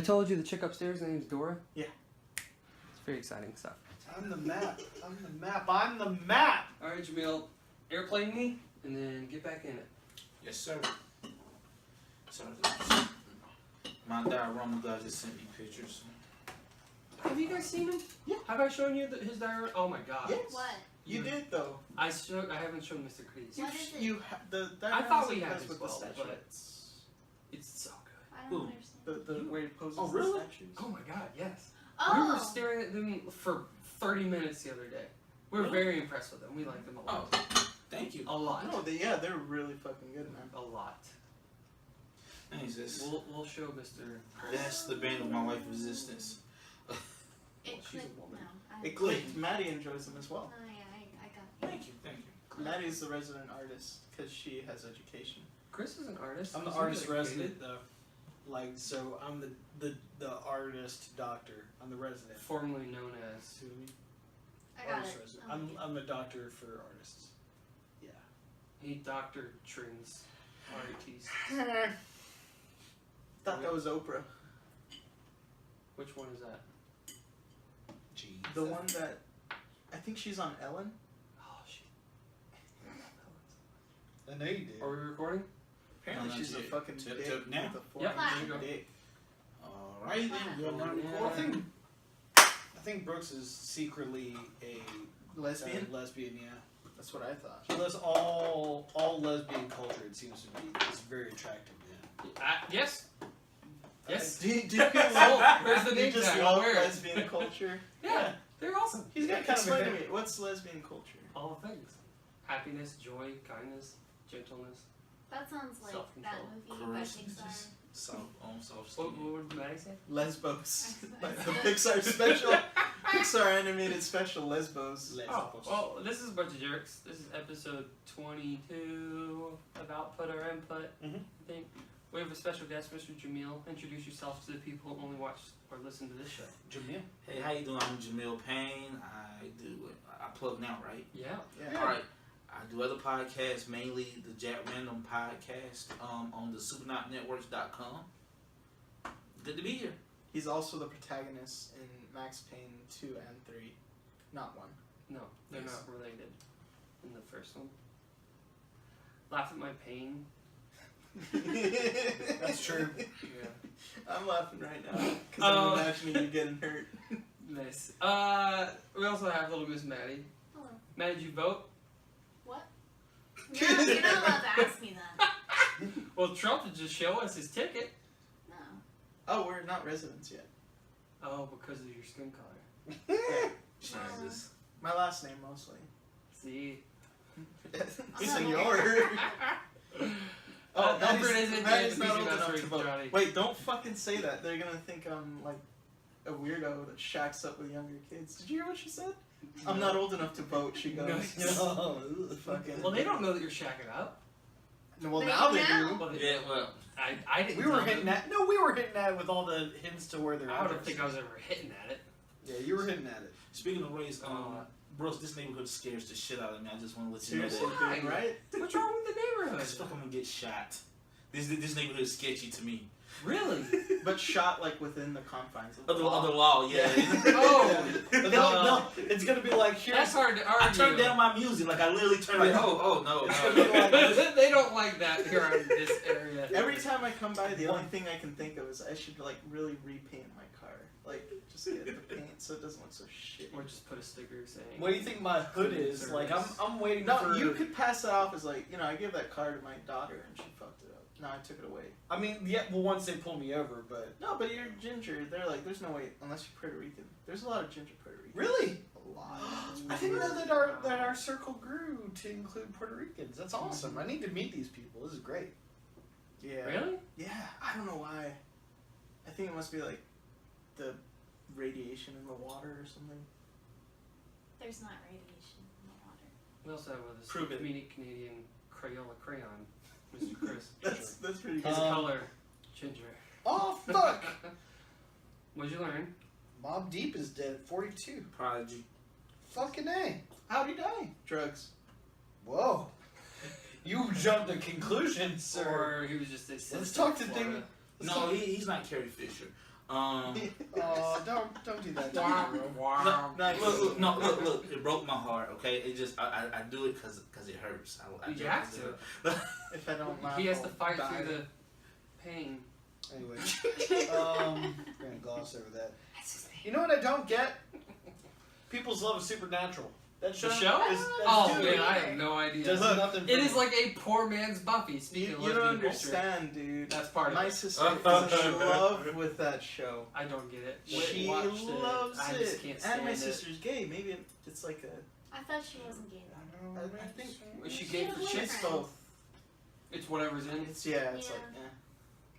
told you the chick upstairs, her name's Dora? Yeah. It's very exciting stuff. I'm the map. I'm the map. I'm the map. Alright, Jamill, airplane me, and then get back in it. Yes, sir. So, my diorama guy just sent me pictures. Have you guys seen him? Yeah. Have I shown you his diorama? Oh my god. Yes. What? You did though. I haven't shown Mr. Kreese. What is it? I thought we had with as the well, statue. but it's so good. I don't Ooh. understand. The way he poses Oh, really? the statues. Oh my god, yes. Oh. We were staring at them for 30 minutes the other day. We were very impressed with them. We liked them a lot. Oh, thank you. A lot. No, they're really fucking good, man. A lot. Thanks, sis. We'll show Mr. That's the bane of my life resistance. It she's a clicked. woman. No, It clicked. Maddie enjoys them as well. Oh yeah, I got Thank you, thank you. Maddie's the resident artist because she has education. Chris is an artist. I'm the He's artist really resident though. Like, so I'm the artist doctor. I'm the resident. formerly known as. I got Artist it. resident. I'm the doctor for artists. Yeah. He Dr. Trins. R.E.T.s. Thought that was Oprah. Which one is that? Jeez. The one that I think she's on Ellen. Oh, shit. I know you did. Are we recording? Apparently No, she's a not yet. fucking Tip, dick tip now. with a Yep, there you go. dick. Alright then, we're not Well, recording. I think Brooks is secretly a Lesbian? lesbian, yeah. That's what I thought. She loves all lesbian culture. It seems to be. It's very attractive. Yeah. Yes. Yes. Do you Sold. Where's the you name just tag? I'll love wear it. lesbian culture? Yeah, they're awesome. He's got kind of explain a- to me, what's lesbian culture? All the things. Happiness, joy, kindness, gentleness. That sounds like that Self-control. movie by Charisma, Pixar. just soft What skin. would Maddie say? Lesbos. Like the Pixar special. Pixar animated special Lesbos. Oh, well, this is a bunch of jerks. This is episode 22 of Output or Input. Mhm. I think we have a special guest, Mr. Jamill. Introduce yourself to the people who only watch or listen to this show. Jamill. Hey, how you doing? I'm Jamill Payne. I plug now, right? Yeah. Yeah. Alright. I do other podcasts, mainly the Jack Random podcast on the supernotnetworks.com. Good to be here. He's also the protagonist in Max Payne 2 and 3. Not 1. No, they're Yes. not related in the first one. Laugh at my pain. That's true. Yeah. I'm laughing right now because I'm imagining you getting hurt. Nice. We also have little Miss Maddie. Hello. Maddie, did you vote? What? You're not allowed to ask me that. Well, Trump did just show us his ticket. No. Oh, we're not residents yet. Oh, because of your skin color. Yeah. Jesus. My last name mostly. See? Senor. Oh, Alfred isn't Maddie's dead, not he's old not enough sorry, to vote. Johnny. Wait, don't fucking say that. They're gonna think I'm like a weirdo that shacks up with younger kids. Did you hear what she said? I'm not old enough to vote, she goes. Oh, Fucking. Well, they don't know that you're shacking up. Well, They now they know. do. Well, they, Yeah, well, I didn't. we were tell hitting them. that. No, we were hitting that with all the hints to where they're I don't at. think I was ever hitting at it. Yeah, you were hitting at it. speaking of race, bros, this neighborhood scares the shit out of me. I just want to let you know Seriously, that. dude, right? What's wrong with the neighborhood? Because fuck, I'm gonna get shot. This neighborhood is sketchy to me. Really? But shot like within the confines of Of the law. law, yeah. Oh, No, it's gonna be like here's. that's hard to argue. I turned down my music, like I literally turned like, no. It's gonna be like They don't like that here in this area. Every time I come by, the only thing I can think of is I should like really repaint my car. Like, just get the paint so it doesn't look so shitty. Or just put a sticker saying. What do you think my hood is? Like I'm waiting No, for. you could pass that off as like, I gave that car to my daughter and she fucked it up. No, I took it away. I mean, yeah. Well, once they pull me over, but No, but you're ginger. They're like, there's no way unless you're Puerto Rican. There's a lot of ginger Puerto Ricans. really, A lot. I didn't know that our circle grew to include Puerto Ricans. That's awesome. I need to meet these people. This is great. Yeah. Really? Yeah. I don't know why. I think it must be like the radiation in the water or something. There's not radiation in the water. We also have with us Prove it. comedic Canadian Crayola crayon, Mr. Chris. That's pretty good. His color, ginger. Oh fuck! What'd you learn? Mobb Deep is dead at 42. Prodigy. Fucking A. How'd he die? Drugs. Whoa. You jumped to conclusions, sir. Or he was just a Let's talk to Florida. Let's No, talk- he's not Carrie Fisher. Oh, don't do that. Wow, wow. Nice. Look, it broke my heart. Okay, it just I do it because it hurts. I You have to. If I don't laugh, He has to I'll fight die. through the pain. Anyway, we're gonna gloss over that. You know what I don't get? People's love of Supernatural. That show. The show? Is, Oh dude. man, I have no idea. does Look, nothing. For It me. is like a poor man's Buffy. Speaking You of don't lesbian culture. understand, dude. That's part of My it. sister is in love with that show. I don't get it. She Watched loves I it. just can't stand And my it. sister's gay. Maybe it's like a. I thought she wasn't gay though. I think Was she She gay had for a shit? it's both. It's whatever's in. It's it's like Yeah.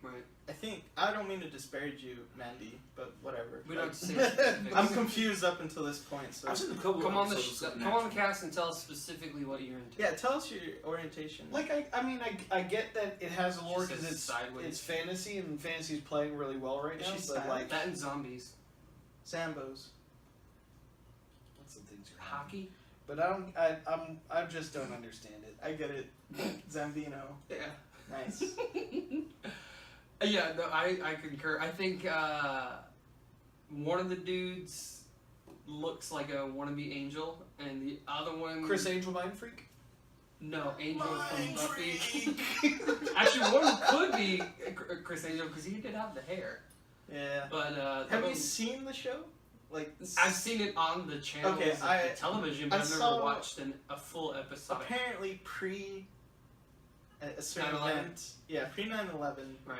Right. I think I don't mean to disparage you, Mandy, but whatever. We Like, don't say specifics. I'm confused up until this point, so I've seen a couple. Come on the episodes of come on the Supernatural. cast and tell us specifically what you're into. yeah. Tell us your orientation. Like I get that it has a lore She because says it's sideways. fantasy and fantasy's playing really well right now. She's But sad. like, That and zombies. Zambos. what's the things you're Hockey. But I just don't understand it. I get it. Zambino. Yeah. Nice. Yeah, no, I concur. I think one of the dudes looks like a wannabe Angel, and the other one... Chris Angel Mind Freak. No, Angel from Buffy. Actually, one could be Chris Angel, because he did have the hair. Yeah. But, Have the you one- seen the show? Like, I've seen it on the channels Okay, of the television, but I I've never saw- watched a full episode. apparently pre a certain 9/11? event. Yeah, pre 9/11. Right.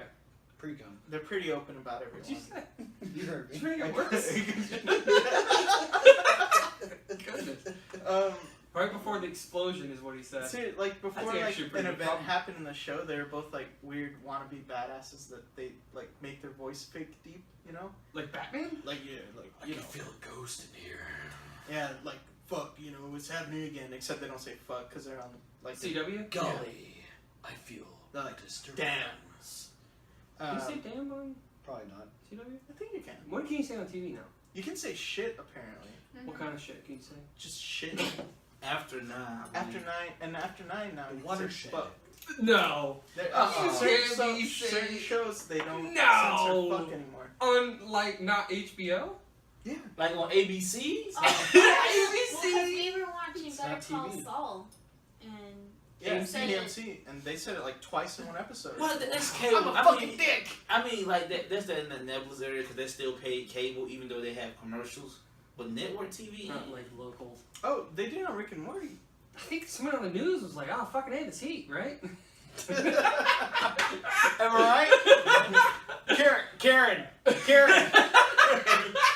Pre-cum. They're pretty open about What'd you everyone. say? You heard me. It's making it worse. Goodness. Right before the explosion is what he said. So, like before That's like actually a an pretty event good problem. happened in the show, they were both like weird wannabe badasses that they like make their voice fake deep, you know? Like Batman? Like yeah, like you know, a ghost in here. yeah, like fuck, you know, what's happening again? Except they don't say fuck because they're on like CW? Golly, I feel like disturbed. dams. Can you say damn on Probably not. CW? I think you can. What can you say on TV now? You can say shit apparently. What kind of shit can you say? Just shit. After 9. I After believe. 9 and after 9 now. The you can watershed. say fuck. No. There, You certain, can't be certain saying- shows they don't No. censor fuck anymore. On, like, not HBO? Yeah. Like on ABC. Oh, ABC. because we were watching It's Better not Call TV. Saul, and Yeah, They said it. AMC, and they said it like twice in one episode. Well, that's cable. I'm a I fucking mean, dick. I mean, like that's in the nebulous area because they still pay cable even though they have commercials. But network TV. Not, like, local. Oh, they do it on Rick and Morty. I think someone on the news was like, oh, fucking hey, this heat, right? Am I right?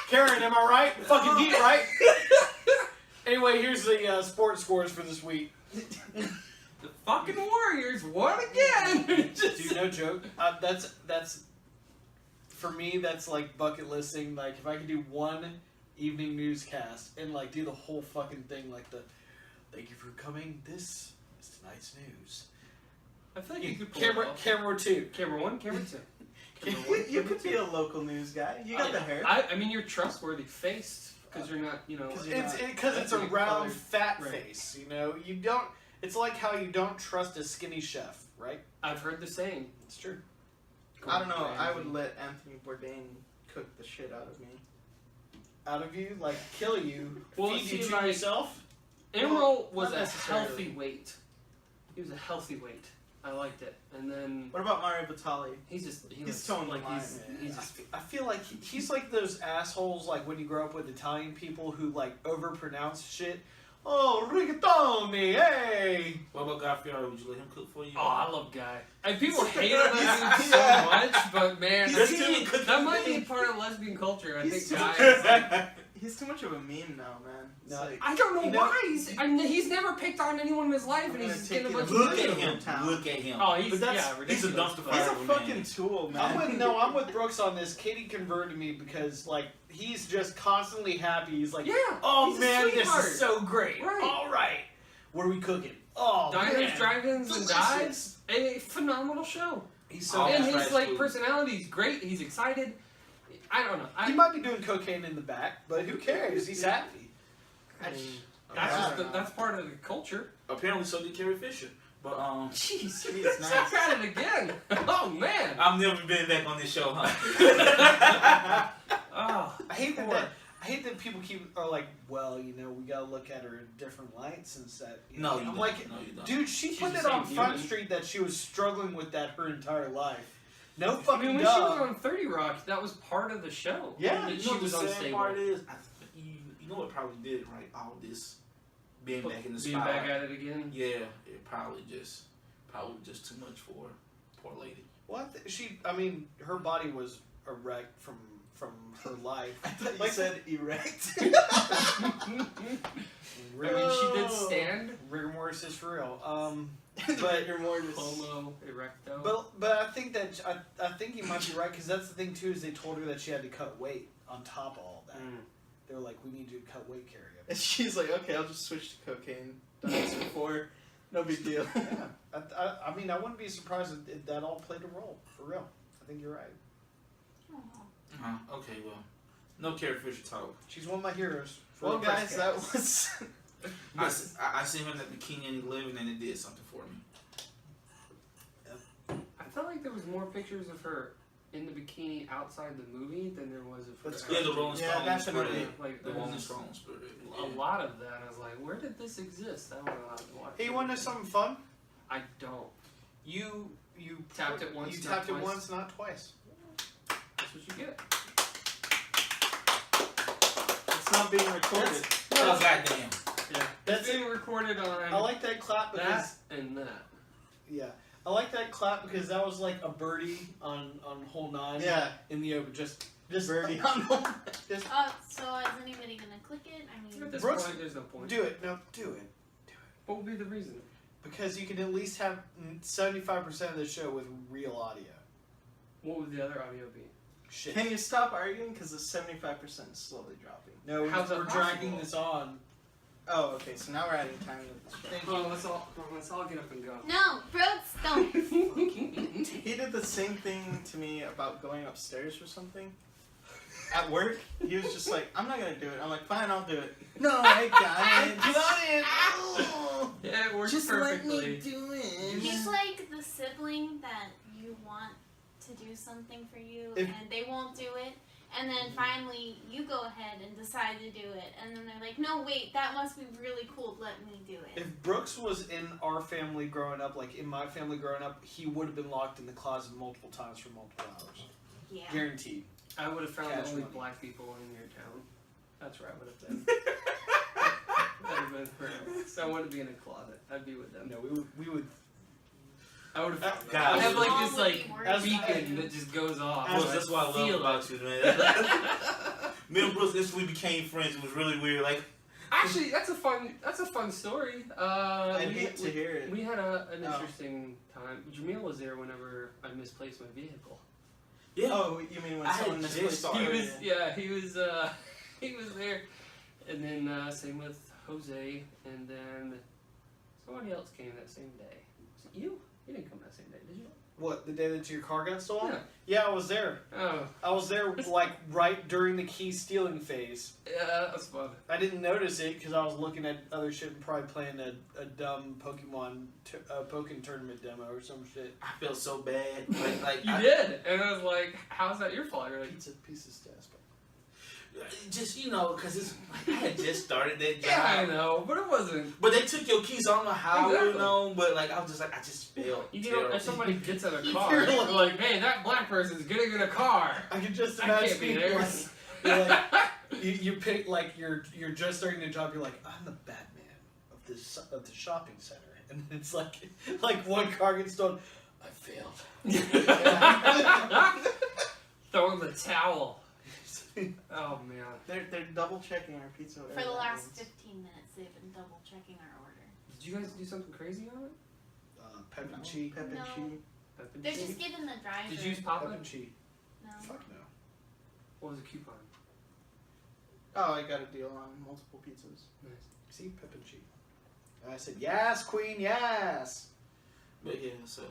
Karen, am I right? Fucking heat, right? Anyway, here's the sports scores for this week. The fucking Warriors won again! Dude, no joke. That's for me. That's like bucket listing. Like if I could do one evening newscast and like do the whole fucking thing, like the thank you for coming. This is tonight's news. I feel like you could pull it off. Camera 2. Camera 1, camera 2. Camera 1, You camera could be 2. a local news guy. You got the hair. I mean, you're trustworthy faced because you're not, you know. 'Cause you're It's not because it's a ethnic round, colored. fat Right. face. You know, you don't. It's like how you don't trust a skinny chef, right? I've heard the saying. It's true. I don't know. I would let Anthony Bourdain cook the shit out of me. Out of you, like kill you, Well, feed you see, to like- yourself. Emerald was not a necessarily. healthy weight. He was a healthy weight. I liked it. And then What about Mario Batali? he's He's looks towing the like line, he's man. just I feel like he's like those assholes like when you grow up with Italian people who like overpronounce shit. Oh, rigatoni, hey! What about Guy Fieri? Would you let him cook for you? oh, I love Guy. And people hate on Yeah. him so much, but man, He's that's too- too, that might be part of lesbian culture. I He's think too- Guy is like, He's too much of a meme now, man. It's No. like, I don't know You know- why. He's never picked on anyone in his life, I'm and gonna he's take getting a you bunch to of Look at hate. him. Town. Look at him. Oh, he's But that's- yeah, he's a ridiculous. dumpster but- he's a fire. fucking tool, man. I'm with Brooks on this. Katie converted me because like he's just constantly happy. He's like, Yeah. oh he's a man, this sweetheart. is so great. Right. All right, what are we cooking? Oh Diners, man, Drive-ins, and delicious. Dives. A phenomenal show. He's Oh, so And that's his right, like food. personality's great. He's excited. I don't know. He might be doing cocaine in the back, but who cares? He's happy. I mean, That's I just don't know. that's part of the culture. Apparently, so did Carrie Fisher. But Jeez, It's nice. Zach got it again. Oh man. I've never been back on this show, huh? Oh, I hate poor. that. I hate that people are like, well, you know, we gotta look at her in a different light since that. You No, know. you I'm don't. like, No, you don't. dude, she She's put the it on same Front human. Street that she was struggling with that her entire life. No I fucking mean, when she was duh. on 30 Rock, that was part of the show. Yeah, that You she know what was the sad unstable. part is? You know what probably did, right? All this being back in the Being spotlight. back at it again. Yeah, it probably just too much for her. Poor lady. What? I mean, her body was erect from her life. I thought you Like- said erect. I mean, she did stand. Rigor mortis is for real. But you're more just. Homo erecto. But I think that I think you might be right because that's the thing too is they told her that she had to cut weight on top of all that. They were like, we need you to cut weight, Carrie. And she's like, okay, I'll just switch to cocaine. Done this before. No big deal. Yeah, I mean, I wouldn't be surprised if that all played a role for real. I think you're right. Aw. Okay, well, no Carrie Fisher talk. She's one of my heroes. For Well, the guys, that podcast. was. I seen her in that bikini in 11 and it did something for me. I felt like there was more pictures of her in the bikini outside the movie than there was of her. That's Yeah, the Rolling Yeah, Stones definitely. spread. Like The there Rolling was Stones spread. a lot of that. I was like, where did this exist? I don't know how to watch. Hey, you it. want to know something fun? I don't. You Tapped it once, You not tapped it twice. once, not twice. That's what you get. It's not being recorded. Oh, goddamn. Yeah. That's It's being recorded on I like that clap because that and that. yeah, I like that clap because that was like a birdie on hole 9. Yeah. In the open, just Birdie on one. just So is anybody gonna click it? I At mean, this Brooks- point, there's no point. do it. No, do it. What would be the reason? Because you can at least have 75% of the show with real audio. What would the other audio be? Shit. Can you stop arguing? Because the 75% is slowly dropping. No, How's that we're dragging possible? this on. Oh, okay, so now we're adding time to the show. Thank Come on, you. let's all get up and go. no, Brooks, don't. He did the same thing to me about going upstairs or something. At work, he was just like, I'm not gonna do it. I'm like, fine, I'll do it. No, I got it. Oh, Yeah, it works just perfectly. let me do it. He's like the sibling that you want to do something for you, If- and they won't do it. And then finally, you go ahead and decide to do it. And then they're like, no, wait, that must be really cool. Let me do it. If Brooks was in our family growing up, like in my family growing up, he would have been locked in the closet multiple times for multiple hours. Yeah. Guaranteed. I would have found Cash the only money. black people in your town. That's where I would have been. That would have been forever. So I wouldn't be in a closet. I'd be with them. No, we would. I would have. God. I have like Mom this would like be worried as- about beacon you. that just goes off. Brooks, So that's what I feel love it. about you, man. Me and Brooks instantly became friends. It was really weird. Like, Actually, that's a fun story. I'd hate to hear it. We had an Oh. interesting time. Jamil was there whenever I misplaced my vehicle. yeah. Oh, you mean when I had someone just misplaced started. He our- was he was there, and then same with Jose, and then somebody else came that same day. Was it you? You didn't come that same day, did you? What, the day that your car got stolen? Yeah. Yeah, I was there. Oh, I was there like right during the key stealing phase. yeah, that was fun. I didn't notice it because I was looking at other shit and probably playing a dumb Pokemon Pokken tournament demo or some shit. I felt so bad. Like You I, did, and I was like, "How's that your fault?" You're like, It's a piece of staff. just because it's like I had just started that job. "Yeah, I know, but it wasn't." But they took your keys. I don't know how I would Exactly. know, but like I was just like I just felt You know, terrible. if somebody gets in a You car, really- they're like, "Hey, that black person's getting in a car." I could just I imagine can't be you there. like, you're like you pick like you're just starting a job. You're like, I'm the Batman of the shopping center, and it's like one car gets stolen. I failed. Throw in the towel. Oh man. They're double checking our pizza. For the last 15 minutes, they've been double checking our order. Did you guys do something crazy on it? Pep and cheese. Pep and No. cheese. They're just giving the driver. Did you use Pep Papa? and cheese. No. Fuck no. What was the coupon? Oh, I got a deal on multiple pizzas. Nice. See, pep and cheese. And I said, yes, queen, yes. But yeah, so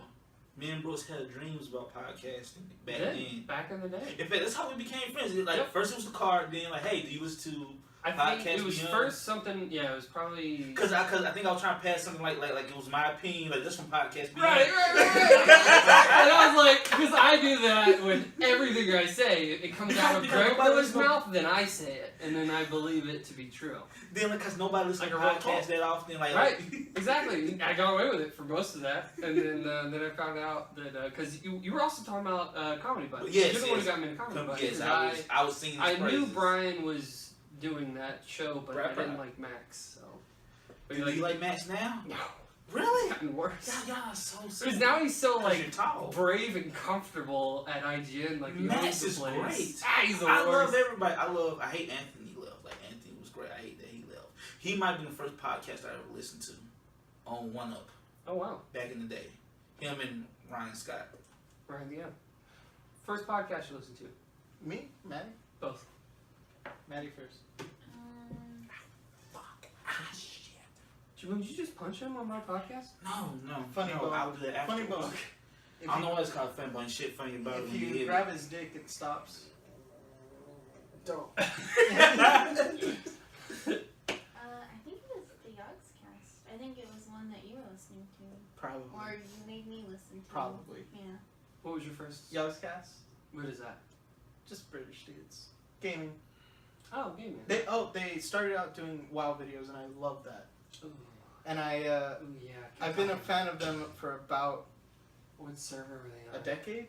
me and Brooks had dreams about podcasting back Did? then. Back in the day. In fact, that's how we became friends. Like Yep. first it was the card, then like, hey, do you listen to I Podcast think it was Beyond? first something. Yeah, it was probably. Cause I think I was trying to pass something like it was my opinion, like this from Podcast Beyond. Right. And I was like, because I do that with everything I say. It comes out of Greg Miller's mouth, then I say it, and then I believe it to be true. Then because nobody listens to Like a real podcasts talk. that often, like Right. Exactly. I got away with it for most of that, and then I found out that because you were also talking about comedy buddies. Yes, You're the one who yes. got me into comedy buddies. Yes, I was singing. I his knew praises. Brian was doing that show, but Right, I didn't right. like Max. So. But Do you like Max now? No. Really? It's gotten worse. Y'all are so Because silly. now he's so Because like you're tall. brave and comfortable at IGN. Like he Max owns the is place. great. Ah, he's the I worst. love everybody. I hate Anthony left. Like Anthony was great. I hate that he left. He might have been the first podcast I ever listened to on One Up Oh wow. back in the day. Him and Ryan Scott. Right. Yeah. First podcast you listened to? Me? Maddie? Both. Maddie first. Jamill, did you just punch him on my podcast? No. Funny no, bone. I'll do that Funny afterwards. bone. If I don't know you, why it's called funny bone. Shit funny about it if when you you hit grab his dick, it stops. Don't. I think it was the Yogscast. I think it was one that you were listening to, Probably. or you made me listen to. Probably. Yeah. What was your first? Yogscast? What is that? Just British dudes. Gaming. Oh, gaming. They started out doing WoW videos, and I love that. Ooh. And I Ooh, yeah. I've been a fan of them for about What server were they on? a decade.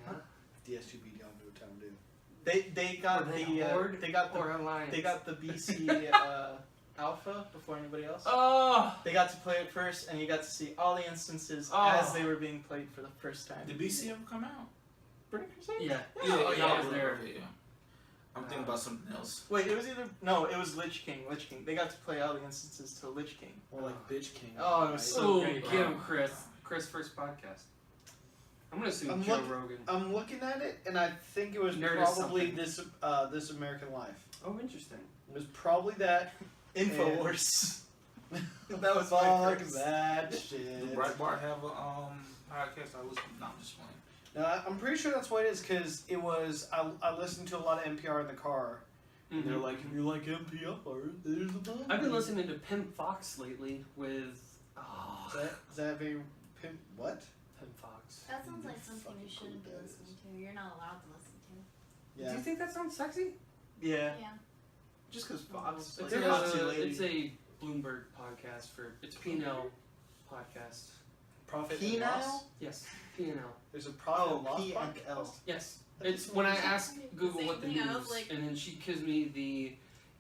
Yeah. DS2B down to a town dude. They got Were they the Horde they got the or Alliance? they got the BC alpha before anybody else. Oh. They got to play it first, and you got to see all the instances Oh. as they were being played for the first time. Did BC ever come out? Burning Crusade? Yeah. Oh, yeah, I was there. Yeah. I'm thinking about something else. Wait, it was it was Lich King. Lich King. They got to play all the instances to Lich King. Or like Bitch King. Oh, it was so Ooh, great. get him, Chris. Chris first podcast. I'm gonna assume I'm Joe look- Rogan. I'm looking at it, and I think it was Nerdist probably something. This American Life. Oh, interesting. It was probably that. Infowars. That was my Fuck first. that Did shit. Breitbart have a podcast? I listen. No, I'm just playing. No, I'm pretty sure that's what it is because it was. I listened to a lot of NPR in the car. And they're Mhm. like, if you like NPR, there's a podcast. I've been listening to Pimp Fox lately with. Oh, Is that very pimp? What? Pimp Fox. That sounds like something Fucking you shouldn't be cool listening to. You're not allowed to listen to. Yeah. Do you think that sounds sexy? Yeah. Yeah. Just because Fox. It's Like, they're hot a, lady. it's a Bloomberg podcast for. It's P&L podcast. Profit Penile? and loss. Yes, P&L. There's a profit Oh, and loss P and podcast? L. Yes. It's when I ask Google Same what the thing, I was news, like- and then she gives me the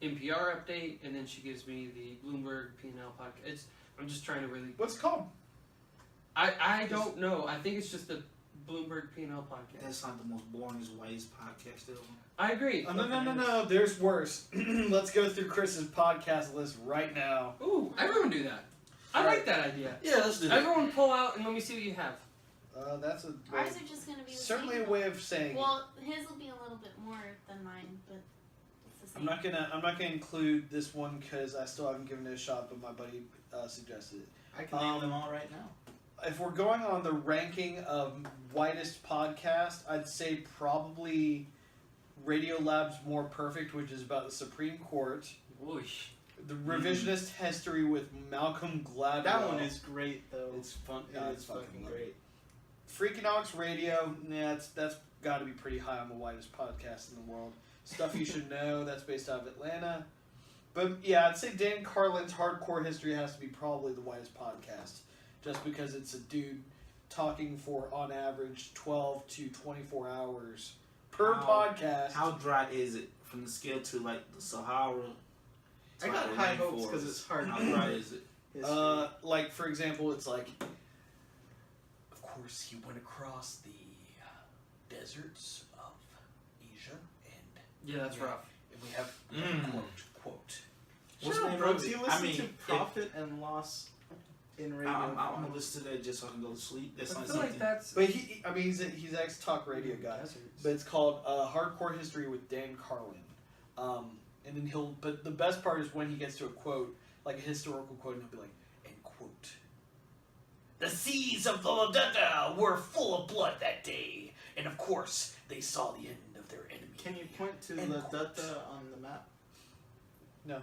NPR update, and then she gives me the Bloomberg P&L podcast. I'm just trying to really. What's it called? I don't know. I think it's just the Bloomberg P&L podcast. That's not the most boring, whitest podcast ever. I agree. Oh, no. There's worse. Let's go through Chris's podcast list right now. Ooh, everyone do that. I like that idea. Yeah, let's do Everyone pull out and let me see what you have. That's a Ours are just gonna be the certainly same. a way of saying. Well, his will be a little bit more than mine, but it's the I'm same. not gonna include this one because I still haven't given it a shot, but my buddy suggested it. I can name them all right now. If we're going on the ranking of whitest podcast, I'd say probably Radiolab's More Perfect, which is about the Supreme Court. Whoosh. The Revisionist History with Malcolm Gladwell. That one is great though. It's fun. It Yeah, is it's fucking fucking great. great. Freakonomics Radio, that's got to be pretty high on the whitest podcast in the world. Stuff You Should Know, that's based out of Atlanta. But yeah, I'd say Dan Carlin's Hardcore History has to be probably the whitest podcast, just because it's a dude talking for, on average, 12 to 24 hours per podcast. How dry is it from the scale to like the Sahara? I got to high the hopes 'cause rainforest? it's hard. How dry is it? History. Like, for example, it's like, of course, he went across the deserts of Asia, and Yeah, that's rough. we have quote. What's Shut the up, name bro. of Do it? you listen I mean, to Profit and Loss in radio? I'm gonna listen to that just so I can go to sleep. That's I not feel like something. that's. But he's ex talk radio guy. Deserts. But it's called Hardcore History with Dan Carlin. And then but the best part is when he gets to a quote, like a historical quote, and he'll be like, end quote. The seas of the Ladetta were full of blood that day, and of course, they saw the end of their enemy. Can you point to End the quote. Dutta on the map? No,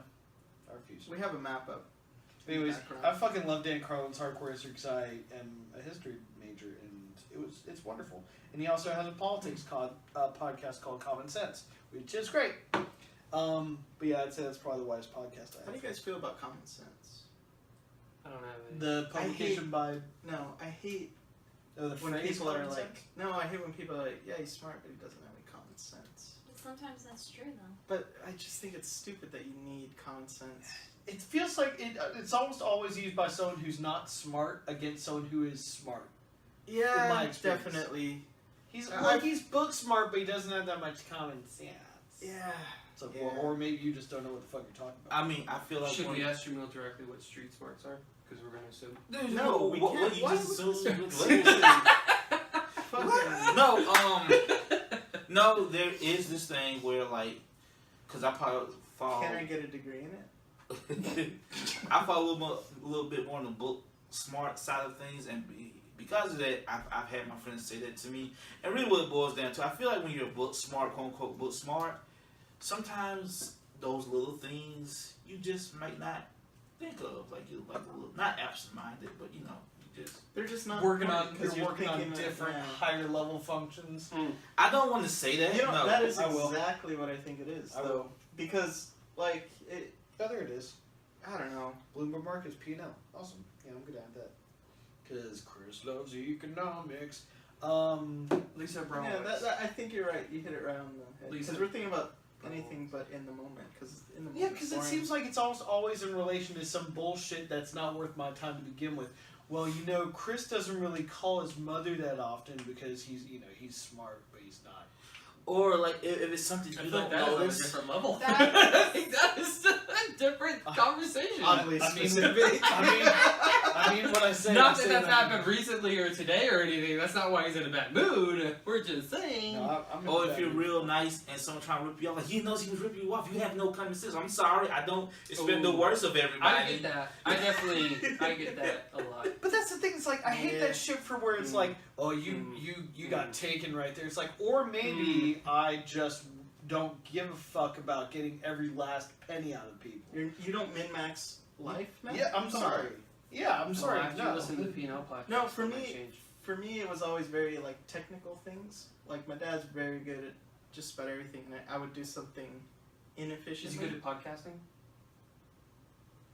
I refuse. We have a map up. Anyways, Background. I fucking love Dan Carlin's Hardcore History because I am a history major, and it's wonderful. And he also has a politics podcast called Common Sense, which is great. But yeah, I'd say that's probably the wisest podcast I How do have. you guys feel about Common Sense? I don't have any. The publication by No, I hate the when phrase people are Common like, Sense? no, I hate when people are like, yeah, he's smart, but he doesn't have any common sense. But sometimes that's true though. But I just think it's stupid that you need common sense. It feels like it's almost always used by someone who's not smart against someone who is smart. In my Yeah, experience. definitely. He's book smart, but he doesn't have that much common sense. Yeah. So, Yeah. or maybe you just don't know what the fuck you're talking about. I mean, I feel like Should when- we ask Jamill directly what street smarts are? Because we're gonna assume. No, we what, can't. What you Why just would we assumed? Fucking- No, there is this thing where like, cause I probably fall. Can I get a degree in it? I fall a little bit more on the book smart side of things, and because of that, I've had my friends say that to me. And really, what it boils down to, I feel like when you're book smart, quote unquote book smart, sometimes those little things you just might not think of, like you're like a little, not absent-minded, but you know, you just. They're just not Working important on 'cause you're working on thinking that- different yeah. higher level functions. I don't want to say that. You know, no. that is I will. exactly what I think it is, I though. will. Because, like, it, Oh, there it is. I don't know. Bloomberg Markets P&L. Awesome. Yeah, I'm good at that. Because Chris loves economics. Lisa Brown. Yeah, I think you're right. You hit it right on the head. Lisa- Because we're thinking about anything but in the moment. Because in the moment, Yeah, because it seems like it's almost always in relation to some bullshit that's not worth my time to begin with. Well, you know, Chris doesn't really call his mother that often because he's smart, but he's not. Or like if it's something I you feel like don't that is on a notice. different level. That- I think that is a different conversation. oddly I mean, specific. I mean, when I say Not I that say that's that- happened recently or today or anything. That's not why he's in a bad mood. We're just saying. No, I'm Or in if that you're mood. real nice and someone trying to rip you off, like he knows he was ripping you off. You have no common sense. I'm sorry, I don't expect the Ooh. worst of everybody. I get that. I get that a lot. But that's the thing. It's like I hate Yeah. that shit for where it's like, oh, you got taken right there. It's like, or maybe I just don't give a fuck about getting every last penny out of people. You don't min-max life, man? Yeah, I'm Come sorry. on. Yeah, I'm sorry. Well, after no. you listen to the P&L podcast, No, for that might me- change. For me, it was always very, like, technical things. Like, my dad's very good at just about everything, and I would do something Is inefficiently. he good at podcasting?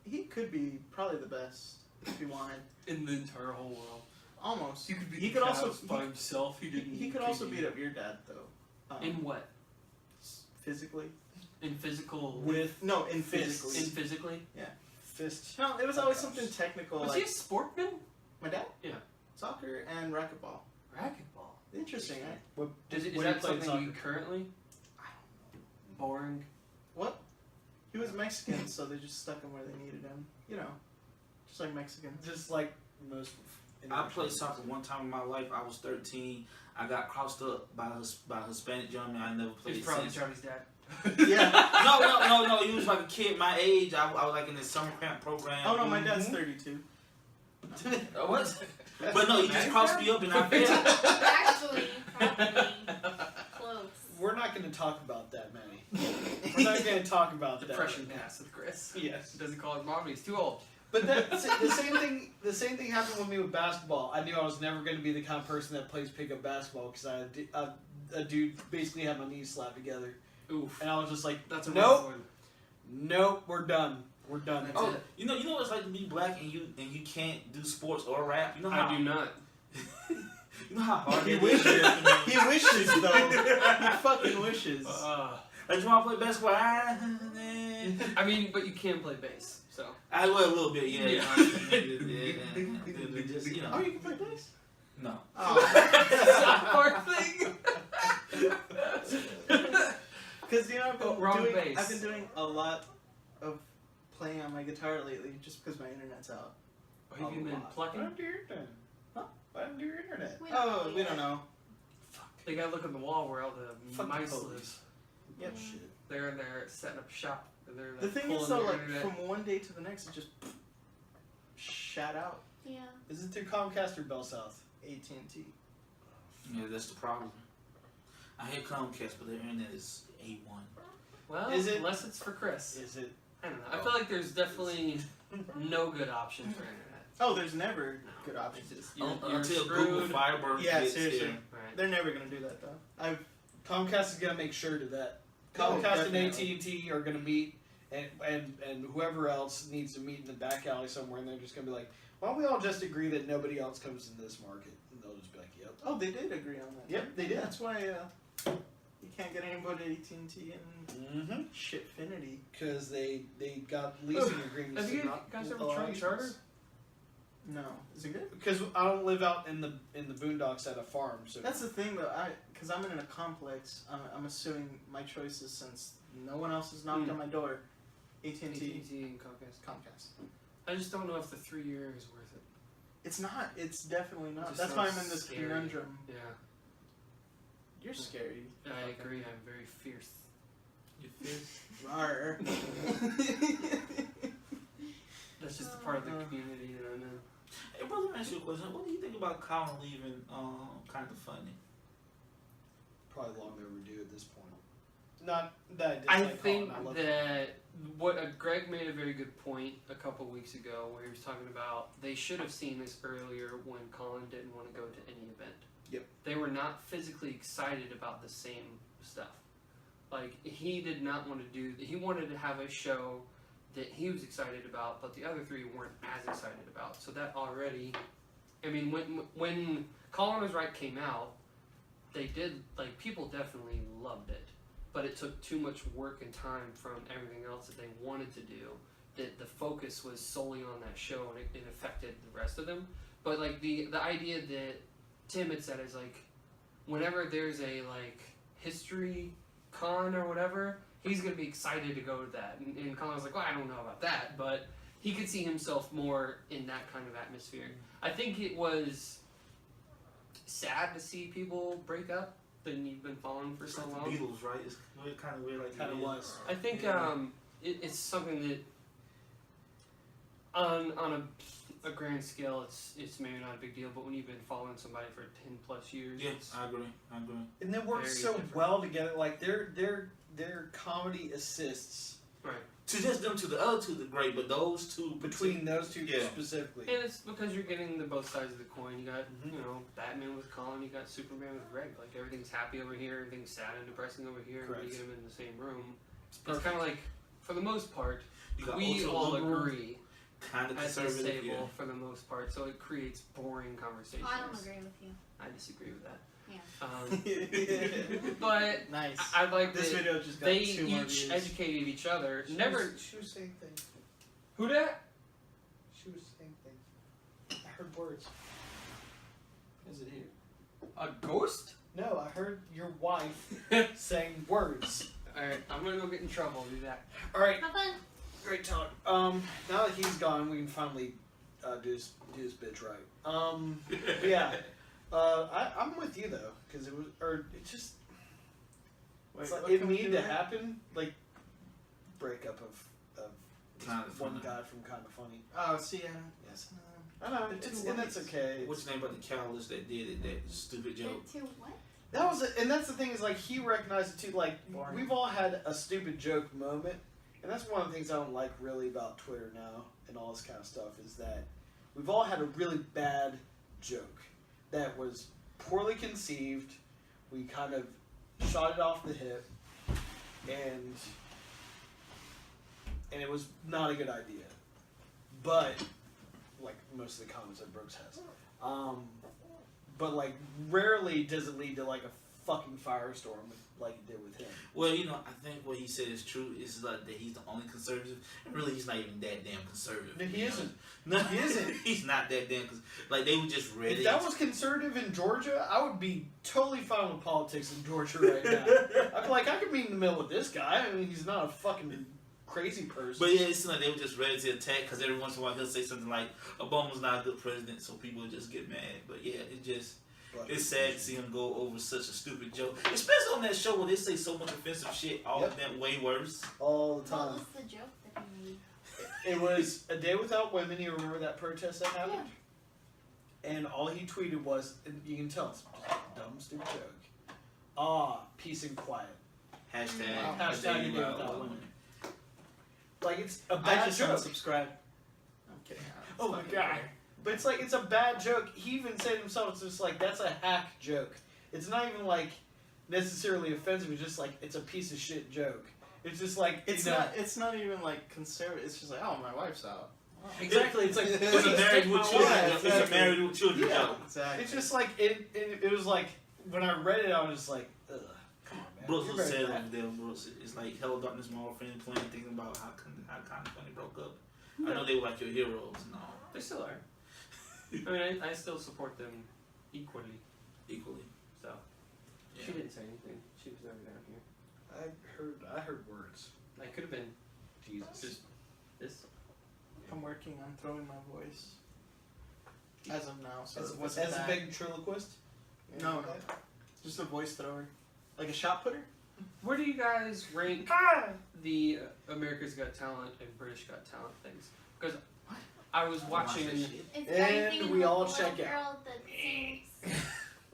He could be probably the best, if he wanted. In the entire whole world. Almost. He could be He the could also cows by himself. He could also beat up your dad, though. In what? Physically. In physical. In physically. In physically. Fist. No, it was always something technical. Was like he a sportman? my dad. Yeah. Soccer and racquetball. Racquetball. Interesting, right? What, Is when that you played something you soccer? currently? I don't Boring. What? He was Mexican, so they just stuck him where they needed him. You know, just like Mexicans. Just like most. I played soccer one time in my life. I was 13. I got crossed up by a Hispanic gentleman. I never played He's probably since. Charlie's dad. Yeah. No. He was like a kid my age. I was like in this summer camp program. Oh no, my dad's 32. What? But no, he just crossed me up and I failed. Actually, probably close. We're not going to talk about that, Manny. We're not going to talk about that. Depression right now. pass with Chris. Yes. He doesn't call his mom. He's too old. But the same thing happened with me with basketball. I knew I was never going to be the kind of person that plays pickup basketball because a dude basically had my knees slapped together, Oof. and I was just like, That's a nope, rough one. nope, we're done. We're done. That's Oh, it. you know what it's like to be black and you can't do sports or rap. You know how I do not. You know how hard He it wishes. is. He wishes though. He fucking wishes. Like, you want to play basketball? I mean, but you can play bass, so. I will a little bit, yeah. Yeah. Just, you know. Oh, you can play bass? No. Oh. South Park thing. Because you know Wrong bass. I've been doing a lot of playing on my guitar lately, just because my internet's out. Have you been lot. plucking? What happened to your internet? Huh? What happened to your internet? Oh, we don't know. They gotta look on the wall where all the Fuck the mice police. live. Yep. Shit. They're in there setting up shop. And they're, like, The thing is, pulling though, their like internet. from one day to the next, it just shat out. Yeah. Is it through Comcast or Bell South? AT&T. Yeah, that's the problem. I hate Comcast, but their internet is A1. Well, Is it- unless it's for Chris. Is it? I don't know. I feel like there's definitely no good options for internet. Oh, there's never No, good options. It's just, you're Until screwed. Google Fiber Yeah, gets seriously. here. Right. They're never gonna do that though. Comcast is gonna make sure to that. Oh, Comcast and definitely. AT&T are gonna meet, and whoever else needs to meet in the back alley somewhere, and they're just gonna be like, why don't we all just agree that nobody else comes in this market? And they'll just be like, yep. Oh, they did agree on that. Yep, they did. That's why you can't get anybody at AT&T and Mm-hmm. Shitfinity. Because they got leasing agreements. Have you guys ever tried Charter? No, is it good? Because I don't live out in the boondocks at a farm, so That's the thing though. Because I'm in a complex. I'm assuming my choices since no one else has knocked on my door. AT&T, AT&T and Comcast. Comcast. I just don't know if the 3 year is worth it. It's not. It's definitely not. Just That's why I'm sounds in this scary. conundrum. Yeah, You're scary. I agree. I'm very fierce. You fierce? Rawr. That's just a part of the community that I'm in. Hey, brother, let me ask you a question. What do you think about Colin leaving Kind of Funny? probably long overdue at this point. Not that I dislike think Colin, I love that Greg made a very good point a couple weeks ago where he was talking about they should have seen this earlier when Colin didn't want to go to any event. Yep. They were not physically excited about the same stuff. Like, he did not want to do, he wanted to have a show that he was excited about, but the other three weren't as excited about. So that already, I mean, when Colin Was Right came out, they did, like, people definitely loved it. But it took too much work and time from everything else that they wanted to do, that the focus was solely on that show, and it affected the rest of them. But, like, the idea that Tim had said is, like, whenever there's a, like, history con or whatever, he's going to be excited to go to that. And Colin was like, well, I don't know about that, but he could see himself more in that kind of atmosphere. I think it was sad to see people break up that you've been following for so The long. Beatles, right? It's kind of weird. Like Kind of it is. was. I think Yeah. it's something that on a grand scale, it's maybe not a big deal, but when you've been following somebody for 10 plus years, Yes, it's I agree. And they work Very so different. well together. Like their comedy assists right. To just them two, the other two, they're great, but those two between those two Yeah. specifically. And it's because you're getting the both sides of the coin. You got, Mhm. you know, Batman with Colin, you got Superman with Greg. Like, everything's happy over here, everything's sad and depressing over here, and when you Correct. get them in the same room. It's perfect. kind of like, for the most part, you got we all ultra-liberal, agree kind of at this conservative. table Yeah. for the most part, so it creates boring conversations. I don't agree with you. I disagree with that. Yeah. But Nice. I like This that video just got they 2 more each views. educated each other. Never. She was saying things. Who dat? She was saying things. I heard words. Is it here? A ghost? No, I heard your wife saying words. Alright, I'm gonna go get in trouble. Do that. All right, Have fun. great talk. Now that he's gone, we can finally do this bitch right. But yeah. I'm with you though, because it was, or it just, it's like, what it can we needed do to now? happen, like, breakup of Kinda one Funny. guy from Kind of Funny. Oh, see, yes. I know, The it's, two and that's whites. okay. What's your name about the cowless that did it? That stupid joke. To what? That was, and that's the thing is like he recognized it too. Like Boring. we've all had a stupid joke moment, and that's one of the things I don't like really about Twitter now and all this kind of stuff is that we've all had a really bad joke that was poorly conceived. We kind of shot it off the hip, and it was not a good idea. But like most of the comments that Brooks has. But like rarely does it lead to like a fucking firestorm like it did with him. Well, you know, I think what he said is true. Is like that he's the only conservative, and really he's not even that damn conservative. No, he you know? isn't. No, He isn't. He's not that damn. Like they were just ready. If that was conservative in Georgia, I would be totally fine with politics in Georgia right now. I'd be like, I could be in the middle with this guy. I mean, he's not a fucking crazy person. But yeah, it's like they were just ready to attack because every once in a while he'll say something like Obama's not a good president, so people will just get mad. But yeah, it's sad to see him go over such a stupid joke, especially on that show where they say so much offensive shit, all of them way worse. all the What time. was the joke that he made? It was a day without women. You remember that protest that happened? And all he tweeted was, and you can tell it's just a dumb, stupid joke. Peace and quiet. Hashtag Hashtag a day a day without without women. like it's a I bad just joke. unsubscribed. I'm kidding. Oh my god. But it's like, it's a bad joke. He even said himself, it's just like, that's a hack joke. It's not even like necessarily offensive, it's just like, it's a piece of shit joke. It's just like, It's you know, not. It's not even like conservative. It's just like, oh, my wife's out. Oh. exactly, it's like, It's a please married take with my children. wife. It's a married with children Yeah. joke. Exactly. It's just like, it was like, when I read it, I was just like, ugh, come on, man. Brooks You're was very sad bad. over there. Brooks, it's like Hello Darkness, my old friend, playing, thinking about how kind of funny broke up. I know they were like your heroes. No, They still are. I mean, I still support them equally. equally. So Yeah. she didn't say anything. She was never down here. I heard words. I could have been Jesus. just this. I'm working on throwing my voice. As of now, so it As wasn't a that. big ventriloquist? No. Just a voice thrower, like a shot putter. Where do you guys rank the America's Got Talent and British Got Talent things? Because I was watching. Is And everything we the all little check out. girl that sings?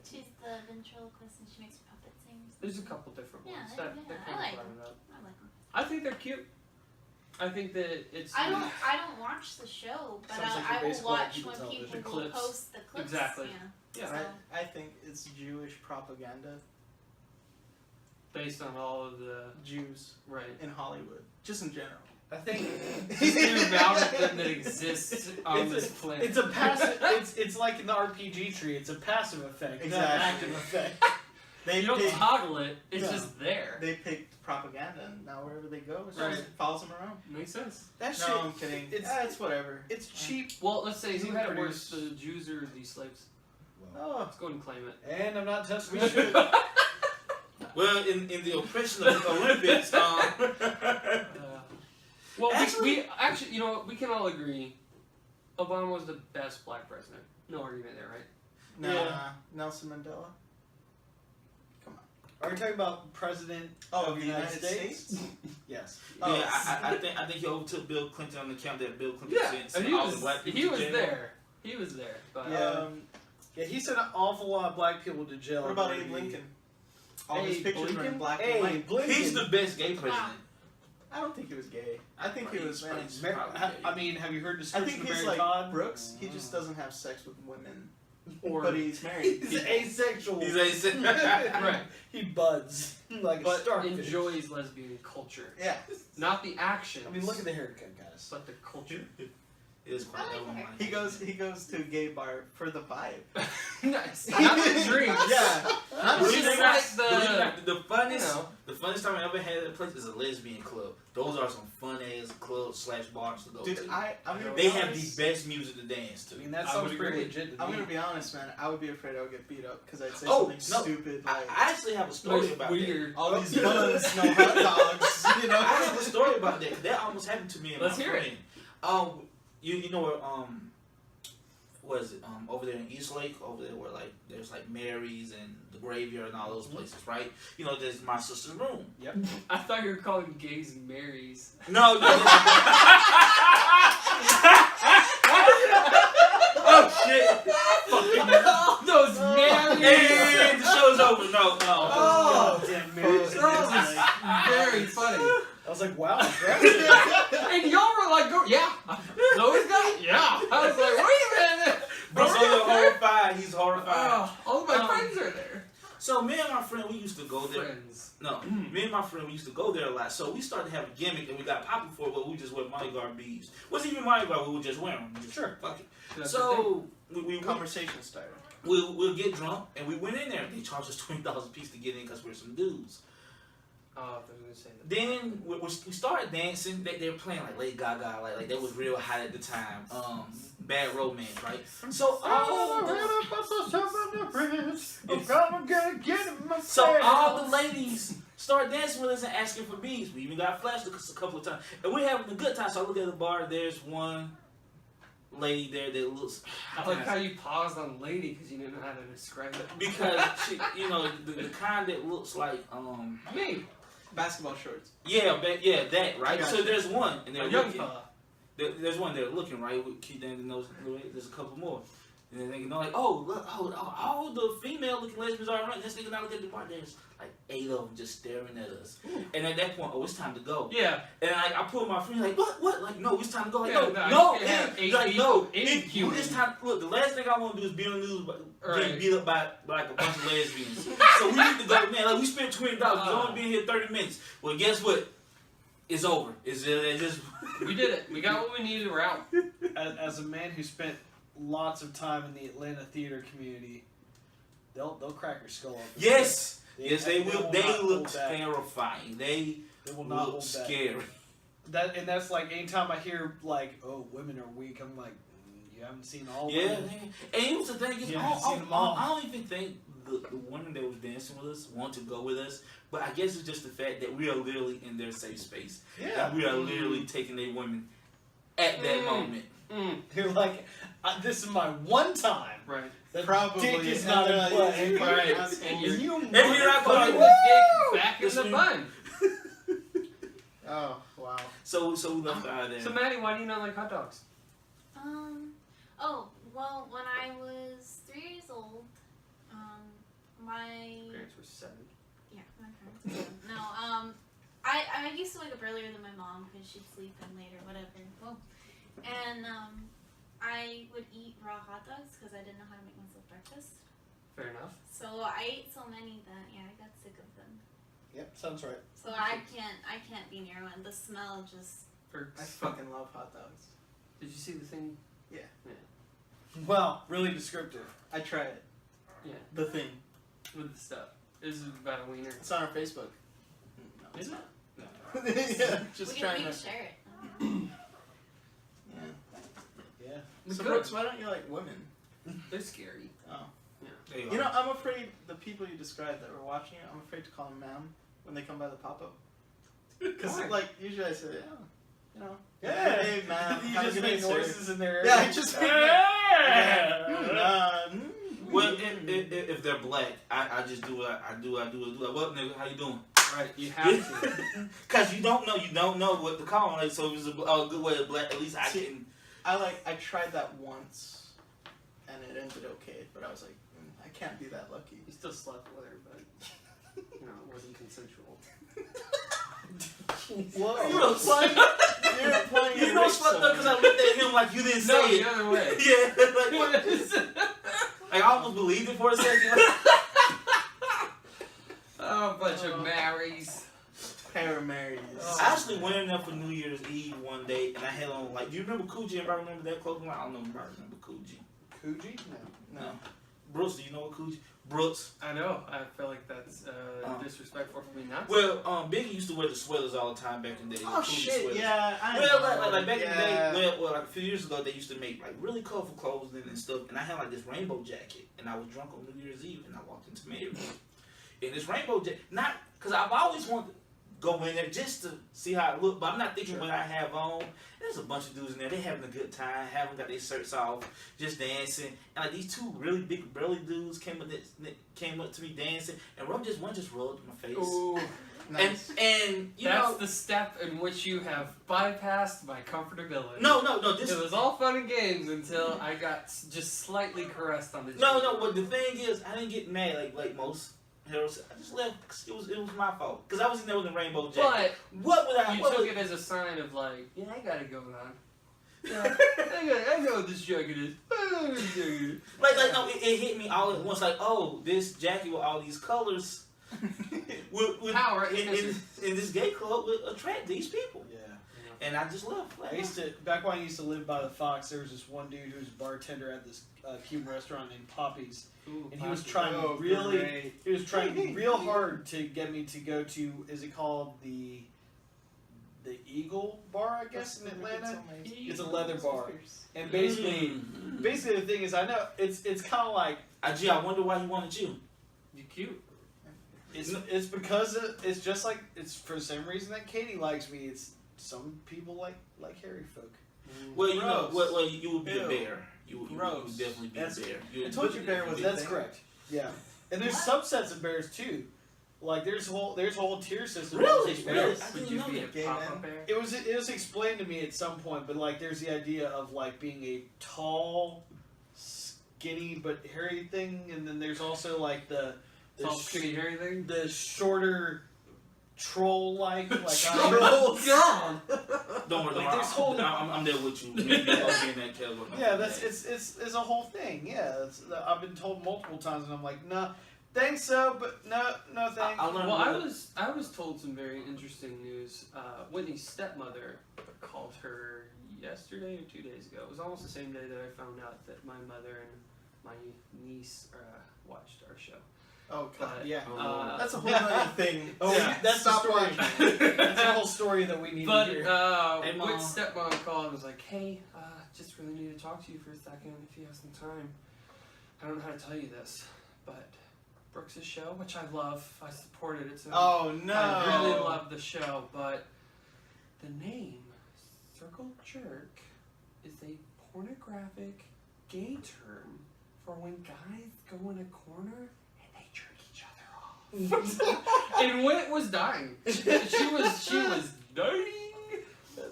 She's the ventriloquist and she makes puppet sings. There's a couple different ones Yeah, that yeah, kind I of like brought it up. I like them. I think they're cute. I think that it's. I don't watch the show, but Sounds like I your will basic watch people when television. people The will clips. post the clips. Exactly. Yeah. Yeah. I think it's Jewish propaganda. Based on all of the Jews right. in Hollywood, just in general. I think Just the amount of them that exists on It's this planet. it's a passive. It's like in the RPG tree. It's a passive effect, not an Exactly. active effect. They you don't picked, toggle it. It's No. just there. they picked propaganda, and now wherever they go, it Right. just follows them around. Makes sense. That No, shit. I'm kidding. it's- It's whatever. It's cheap. Well, let's say who Easy had to it worse, produce. the Jews or the slaves? Oh, Let's go ahead and claim it. And I'm not touching we the shit. should. Well, in the oppression of the Olympics, Well, Actually- we actually, you know what? We can all agree, Obama was the best black president. No argument there, right? Nah, Yeah. Nelson Mandela. Are we talking about president Oh, of the United States? Yes. Oh. yeah, I think he overtook Bill Clinton on the count that Bill Clinton Yeah, sent and he all the was black people he to was jail. there. He was there. But Yeah. Yeah, he sent an awful lot of black people to jail. What about during Abe the- Lincoln? All his Abe pictures were in Lincoln? black and Hey, white. Blinken. He's the best gay president. I don't think he was gay. I think he was. Probably- Man, probably I mean, have you heard the I description think of he's Mary like Todd? Brooks. He just doesn't have sex with women, or but he's married. He's asexual. He's a right, He buds like a but starfish. enjoys lesbian culture, Yeah. not the actions. I mean, look at the haircut, guys. but the culture. It is quite I like ever her. mind. He goes to a gay bar for the vibe. Nice. Not the drinks. Yeah. Not It's the just drinks. like The funniest, you know. the funniest time I ever had at a place is a lesbian club. Those are some fun ass clubs / bars to go Dude, to. I'm gonna They be have honest. the best music to dance to. I mean, that I sounds would pretty agree. legit to I'm me. gonna be honest, man. I would be afraid I would get beat up because I'd say Oh, something no. stupid I like, actually have a story Like about weird. all these buns, no hot dogs. You know. that. I have a story about that. That almost happened to me and Let's my hear it. friend. You know where what is it? Over there in East Lake, over there where like there's like Mary's and the graveyard and all those places, right? You know, there's my sister's room. I thought you were calling gays Marys. No. Oh shit! Fucking Those Marys. Hey, the show's over. No. Oh, damn, Mary's in that this, was very funny. I was like, wow, aggressive. And y'all were like, go, yeah. Those guys? Yeah. I was like, wait a minute. Bro's Are we so up there? horrified. He's horrified. Oh, all of my friends are there. So me and my friend, we used to go there. Friends. No, me and my friend, we used to go there a lot. So we started to have a gimmick, and we got popular for it. But we just wear Mardi Gras beads. Wasn't even Mardi Gras. We would just wear them. Sure. Fuck it. That's the thing. So we Conversation starter. we'll get drunk, and we went in there. They charged us $20 a piece to get in because we're some dudes. Oh, I was going to say that. Then we started dancing. They were playing like Lady Gaga, like that was real hot at the time. Bad Romance, right? So all the ladies start dancing with us and asking for beads. We even got flashed a couple of times, and we're having a good time. So I look at the bar. There's one lady there that looks. I like how you paused on lady because you didn't know how to describe it. Because she, you know, the kind that looks like Me. Basketball shorts. yeah, that right. I got So you. there's one, and A they're young looking. fella. There's one there looking right. We keep down the nose. There's a couple more. And then they know like, oh, look, all the female looking lesbians are right. This nigga not looking at the bar. There's like 8 of them just staring at us. And at that point, oh, it's time to go. Yeah. And I pulled my friend like, what? Like, no, it's time to go. Like, Yeah, no, you can't have 8 like, people no, in human. it's time. Look, the last thing I want to do is be on the news getting beat up by like a bunch of lesbians. So we need to go, man. Like, we spent $20. We've only been here 30 minutes. Well, guess what? It's over. It's just. We did it. We got what we needed. We're out. As a man who spent lots of time in the Atlanta theater community, they'll crack your skull open. Yes. Yes, they will. They not look hold back. terrifying. They will not look hold back. scary. That's like anytime I hear like, oh, women are weak, I'm like, you haven't seen all Yeah, women. and here's the thing: is Yeah, I I've seen them all. don't even think the women that was dancing with us want to go with us. But I guess it's just the fact that we are literally in their safe space. Yeah. And we are literally taking a woman at that moment. They're like, this is my one time. Right. That Probably. dick is not in play. Right. And And you And here I go. putting Like, the dick back in the Woo! bun. Oh, wow. so we left out of there. So Maddie, why do you not like hot dogs? Oh, well, when I was 3 years old, my Parents were 7. yeah, my parents. No, I used to wake up earlier than my mom because she'd sleep in later, whatever. Well, and I would eat raw hot dogs because I didn't know how to make myself breakfast. Fair enough. So I ate so many that I got sick of them. Yep, sounds right. So I can't be near one. The smell just. I fucking love hot dogs. Did you see the thing? Well, really descriptive. I try it. Yeah. The thing. With the stuff. This is about a wiener. It's on our Facebook. No, Is it's it? not. Yeah, just we trying can to. share it. Yeah. Yeah. We So could. Brooks, why don't you like women? They're scary. Oh. There you You go. know, I'm afraid the people you described that were watching it, I'm afraid to call them ma'am when they come by the pop-up. Because, Why? like, usually I say, you know, Yeah. hey, ma'am. You have a just good make day, sir." noises in there. Yeah, I just make Well, if they're black, I just do what I do. What nigga? How you doing? Right. You have to. Because you don't know what to call it. So if it's a good way of black, at least I can. I tried that once, and it ended okay, but I was like, I can't be that lucky. You still slept with her, but you know it wasn't consensual. Whoa. You're implying, you're implying You know, fucked up because I looked at him like you didn't No, say the it. other way. Yeah, like what? Like I almost believed it for a second. Oh, bunch of Marys. Paramarys. I actually went in there for New Year's Eve one day, and I had on like, do you remember Coogee? Everybody remember that clothing line? I don't know if I remember Coogee. Coogee? No. Brooks, do you know what Coogee? Brooks. I know. I feel like that's disrespectful for me not to. Well, Biggie used to wear the sweaters all the time back in the day. Oh the Coogee shit! sweaters. Yeah, I Well, know. like back in the Yeah. day, well, like a few years ago, they used to make like really colorful clothes and stuff. And I had like this rainbow jacket, and I was drunk on New Year's Eve, and I walked into Mary's. And this rainbow jacket, not because I've always wanted to go in there just to see how it looked, but I'm not thinking what I have on. There's a bunch of dudes in there, they having a good time, haven't got their shirts off, just dancing. And like these two really big burly dudes came up to me dancing, and one just rubbed my face. Ooh, Nice. And you that's know, the step in which you have bypassed my comfortability. no, this It was all fun and games until I got just slightly caressed on the cheek. No. But the thing is, I didn't get mad like most heroes. I just left. 'Cause it was my fault. Because I was in there with a rainbow jacket. But What would I? you What took would, it as a sign of like, yeah, I gotta go on. Yeah, I know what this jacket is. I know what this jacket is. like no, it hit me all at once. Like, oh, this jacket with all these colors would Power in this gay club would attract these people. Yeah. And I just left. Like, I used to, back when I used to live by the Fox, there was this one dude who was a bartender at this Cuban restaurant named Poppy's. Ooh, And he was Poppy. trying Oh, really, great. he was trying real hard to get me to go to, is it called the Eagle Bar, I guess, in Atlanta? It's a leather bar. And basically the thing is, I know, it's kind of like, Gee, I wonder why he wanted you. You cute. it's because it's just like, it's for the same reason that Katie likes me. It's some people like hairy folk. Well, you know, Gross. well, you would be a Ew. bear. You would Gross. definitely be That's- a bear. I told you bear was a That's thing. correct. Yeah. And there's subsets of bears too. Like there's a whole tier system. Really? of bears. I Would didn't you know be a that. Gay pop-up man. bear? It was explained to me at some point, but like there's the idea of like being a tall, skinny but hairy thing, and then there's also like the Tall, skinny, hairy thing. the shorter troll like Troll. God. Don't worry, Like, there's whole- I'm there with you. Maybe I'll be in that category. Yeah, that's it's a whole thing. Yeah, I've been told multiple times, and I'm like, no, thanks so, but no thanks. I learned Well, what- I was told some very interesting news. Whitney's stepmother called her yesterday or 2 days ago. It was almost the same day that I found out that my mother and my niece watched our show. Oh god, yeah. That's That's a whole other thing. Oh, Yeah, that's stop the story. watching. That's the whole story that we need But to hear. Hey, Mom. Whit's stepmom called and was like, "Hey, just really need to talk to you for a second if you have some time. I don't know how to tell you this, but Brooks' show, which I love, I supported it. So Oh no. I really love the show, but the name Circle Jerk is a pornographic gay term for when guys go in a corner and they jerk each other off." And Whit was dying. She was dying.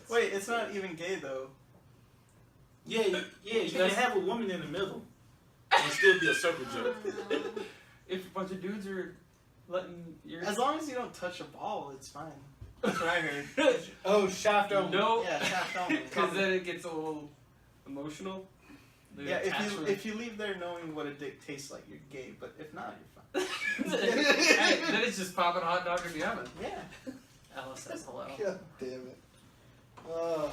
Wait, it's not even gay though. Yeah, you can have a woman in the middle and still be a circle jerk. If a bunch of dudes are letting your As long as you don't touch a ball, it's fine. That's what I heard. Oh, shaft only. no, Yeah, shaft only. because then it gets a little emotional. The Yeah, attachment. if you leave there knowing what a dick tastes like, you're gay. But if not, you're fine. Hey, then it's just popping a hot dog in the oven. Yeah. Alice says hello. God damn it. Hello.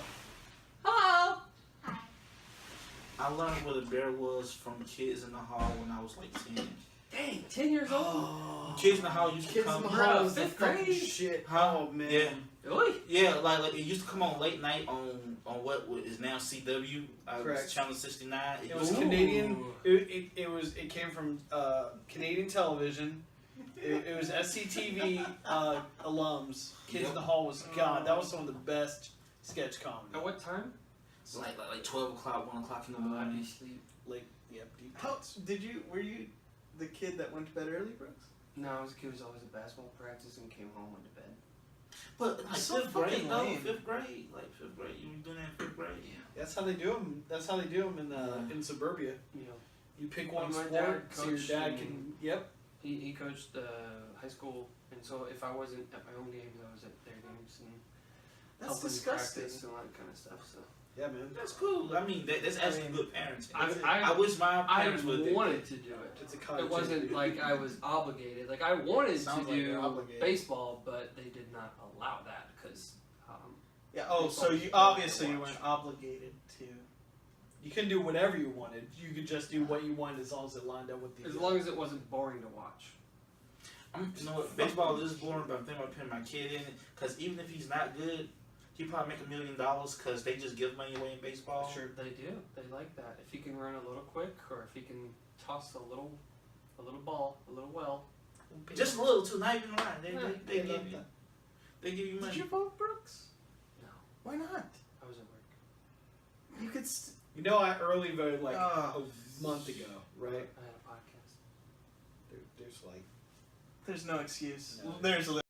I learned what a bear was from Kids in the Hall when I was like 10. Dang, 10 years old. Oh, Kids in the Hall used to Kids come. in the You're Hall out is of the fifth fucking grade? shit. Huh? Oh man. Yeah. Really? Yeah, like it used to come on late night on what is now CW. Correct. Channel 69. It was Ooh. Canadian. It came from Canadian television. It was SCTV alums. Kids in the Hall was God. That was some of the best sketch comedy. At what time? It's like 12 o'clock, 1 o'clock in the I'd be morning. asleep. Like, yep. Deep How cuts. were you the kid that went to bed early, Brooks? No, I was a kid. Was always at basketball practice and came home, went to bed. But like So fifth grade fucking though, lame. fifth grade, you were doing that in fifth grade. That's how they do them. That's how they do them in suburbia. You know, You pick one My sport dad so your coached dad in- can. Yep. he coached high school, and so if I wasn't at my own games, I was at their games and That's helping disgusting. practice and all that kind of stuff. So Yeah, man. That's cool. I mean, that's actually good parenting. I wish my I parents would. wanted to do it. It's a college. It wasn't dude. like I was obligated. Like I wanted Sounds to like do you're obligated. baseball, but they did not allow that because Yeah. Oh, Baseball so was you fun to obviously you watch. weren't obligated to. You couldn't do whatever you wanted. You could just do what you wanted as long as it lined up with the. as long as it wasn't boring to watch. You know what? Baseball is boring, but I'm thinking about putting my kid in it because even if he's not good, he probably make $1 million because they just give money away in baseball. Sure, they do. They like that. If he can run a little quick, or if he can toss a little ball, a little well. Just a little too, not even a lot. They They love give you, that. they give you Did money. you vote Brooks? No, Why not? I was at work. You could. You know, I early voted like Oh. a month ago, right? I had a podcast. There's like. There's no excuse. No. There's a